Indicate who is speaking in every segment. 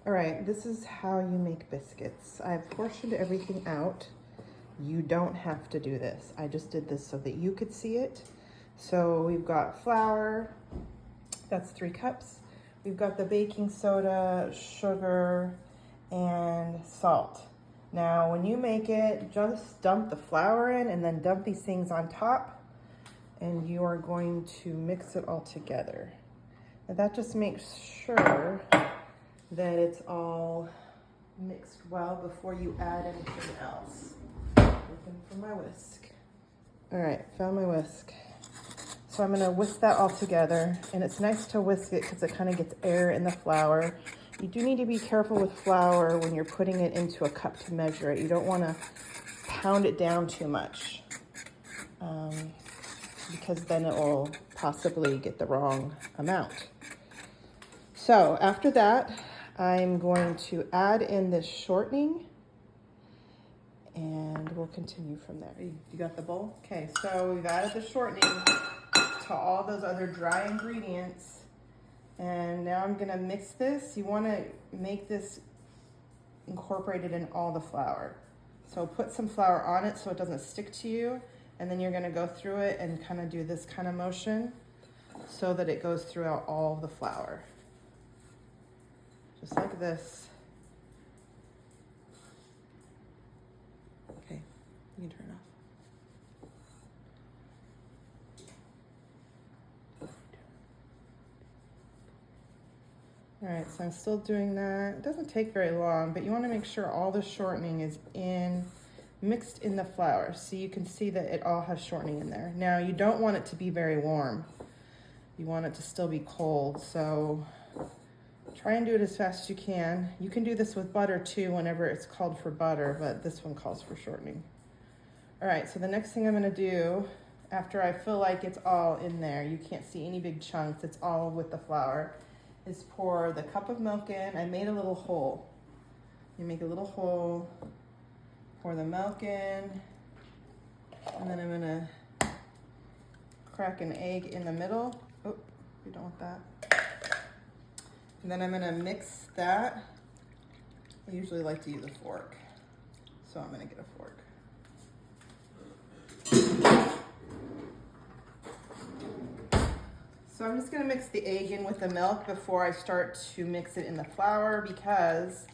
Speaker 1: All right, this is how you make biscuits. I've portioned everything out. You don't have to do this. I just did this so that you could see it. So we've got flour, that's 3 cups. We've got the baking soda, sugar, and salt. Now, when you make it, just dump the flour in and then dump these things on top, and you are going to mix it all together. Now that just makes sure that it's all mixed well before you add anything else. Looking for my whisk. All right, found my whisk. So I'm gonna whisk that all together, and it's nice to whisk it because it kind of gets air in the flour. You do need to be careful with flour when you're putting it into a cup to measure it. You don't wanna pound it down too much because then it will possibly get the wrong amount. So after that, I'm going to add in this shortening, and we'll continue from there. You got the bowl? Okay, so we've added the shortening to all those other dry ingredients, and now I'm gonna mix this. You wanna make this incorporated in all the flour. So put some flour on it so it doesn't stick to you, and then you're gonna go through it and kind of do this kind of motion so that it goes throughout all of the flour. Just like this. Okay, you can turn it off. All right, so I'm still doing that. It doesn't take very long, but you want to make sure all the shortening is mixed in the flour, so you can see that it all has shortening in there. Now, you don't want it to be very warm. You want it to still be cold, so try and do it as fast as you can. You can do this with butter too whenever it's called for butter, but this one calls for shortening. All right, so the next thing I'm gonna do, after I feel like it's all in there, you can't see any big chunks, it's all with the flour, is pour the cup of milk in. I made a little hole. You make a little hole, pour the milk in, and then I'm gonna crack an egg in the middle. Oh, you don't want that. And then I'm gonna mix that. I usually like to use a fork, so I'm gonna get a fork. So I'm just gonna mix the egg in with the milk before I start to mix it in the flour, because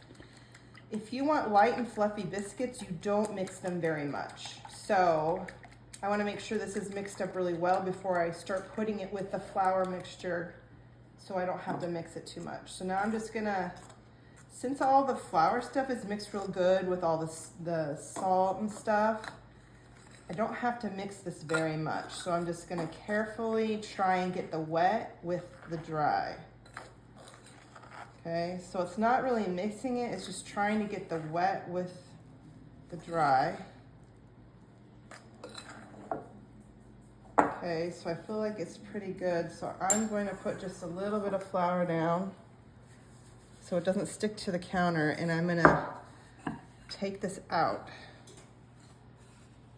Speaker 1: if you want light and fluffy biscuits, you don't mix them very much. So I wanna make sure this is mixed up really well before I start putting it with the flour mixture, so I don't have to mix it too much. So now I'm just gonna, since all the flour stuff is mixed real good with all the salt and stuff, I don't have to mix this very much. So I'm just gonna carefully try and get the wet with the dry. Okay, so it's not really mixing it, it's just trying to get the wet with the dry. Okay, so I feel like it's pretty good. So I'm going to put just a little bit of flour down so it doesn't stick to the counter, and I'm gonna take this out,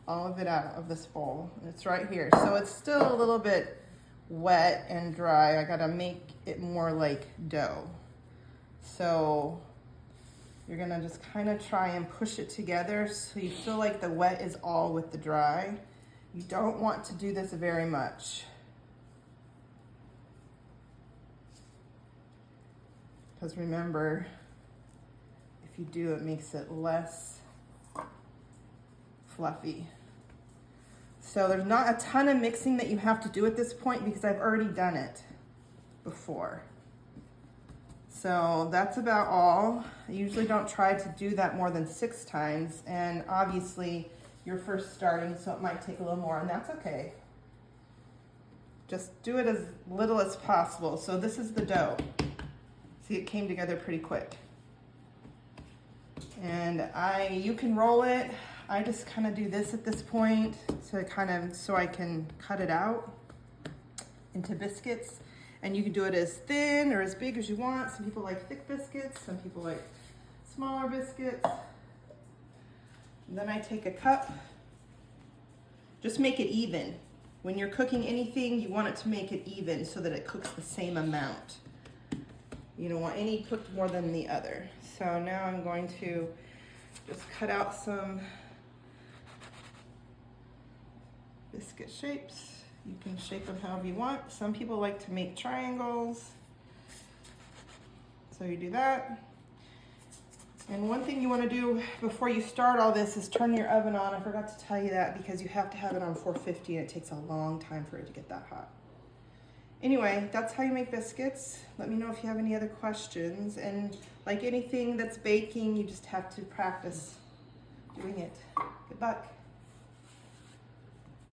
Speaker 1: all of it out of this bowl. It's right here. So it's still a little bit wet and dry. I gotta make it more like dough. So you're gonna just kind of try and push it together so you feel like the wet is all with the dry. You don't want to do this very much, because remember, if you do, it makes it less fluffy. So there's not a ton of mixing that you have to do at this point because I've already done it before. So that's about all. I usually don't try to do that more than 6 times, and obviously you're first starting, so it might take a little more, and that's okay. Just do it as little as possible. So this is the dough. See, it came together pretty quick. And you can roll it. I just kind of do this at this point so I can cut it out into biscuits. And you can do it as thin or as big as you want. Some people like thick biscuits, some people like smaller biscuits. And then I take a cup, just make it even. When you're cooking anything, you want it to make it even so that it cooks the same amount. You don't want any cooked more than the other. So now I'm going to just cut out some biscuit shapes. You can shape them however you want. Some people like to make triangles. So you do that. And one thing you want to do before you start all this is turn your oven on. I forgot to tell you that because you have to have it on 450 and it takes a long time for it to get that hot. Anyway, that's how you make biscuits. Let me know if you have any other questions. And like anything that's baking, you just have to practice doing it. Good luck.